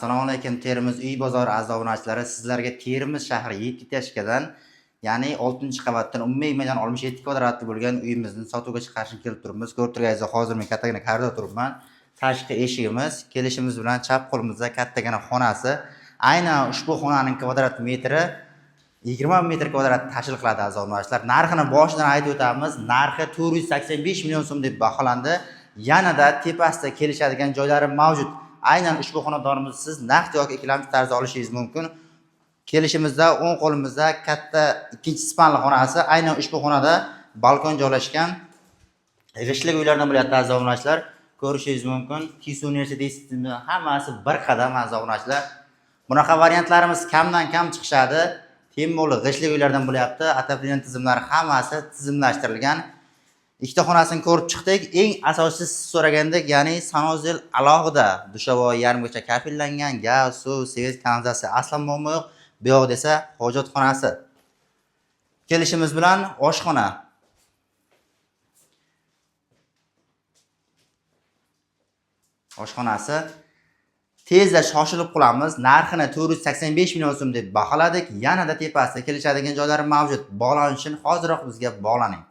Assalomu alaykum Termiz uy bozori a'zo-obunachilar. Sizlarga Termiz shahri 7 ya'ni 6-qavatdan 10,67 kvadratli bo'lgan uyimizni sotuvga chiqarishni kelib turibmiz. Ko'rib turganingizdek, hozir men kattagina korridorda turibman. Tashqi eshigimiz, kelishimiz bilan chap qo'limizda kattagina xonasi. Aynan ushbu xonaning kvadrat metri 20 metr kvadrat tashkil qiladi a'zo-obunachilar. Narxini boshidan aytib o'tamiz. Narxi 485 million so'm deb baholandi. Yanada tepasida kelishadigan joylari mavjud. Aynan ushbu xonadonimizni siz naqd yoki ikkilamchi tarzda olishingiz mumkin. Kelishimizda o'ng qo'limizda katta ikkinchi spanli xonasi. Aynan ushbu xonada balkon joylashgan. G'ishli uylardan bo'lyapti a'zo-obunachilar. Ko'rishingiz mumkin. Kisu universiteti hammasi bir qadam a'zo-obunachilar. Bunaqa variantlarimiz kamdan kam chiqishadi. Temurli g'ishli uylardan bo'lyapti. Atapliyan tizimlari hammasi tizimlashtirilgan. Ikkita xonasini ko'rib chiqdik. Eng asosiysi siz so'ragandek, ya'ni sanozel alohida, dushovoy yarmigacha kafillangan, gaz, suv, svet, kanalizatsiya aslan muammo yo'q. Bu yoq desa hojatxonasi. Kelishimiz bilan oshxona. Oshxonasi. Tezda shoshilib qolamiz. Narxini 485 million so'm deb baholadik. Yanada tepasida kelishadigan joylari mavjud. Bog'lanish uchun hoziroq bizga bog'laning.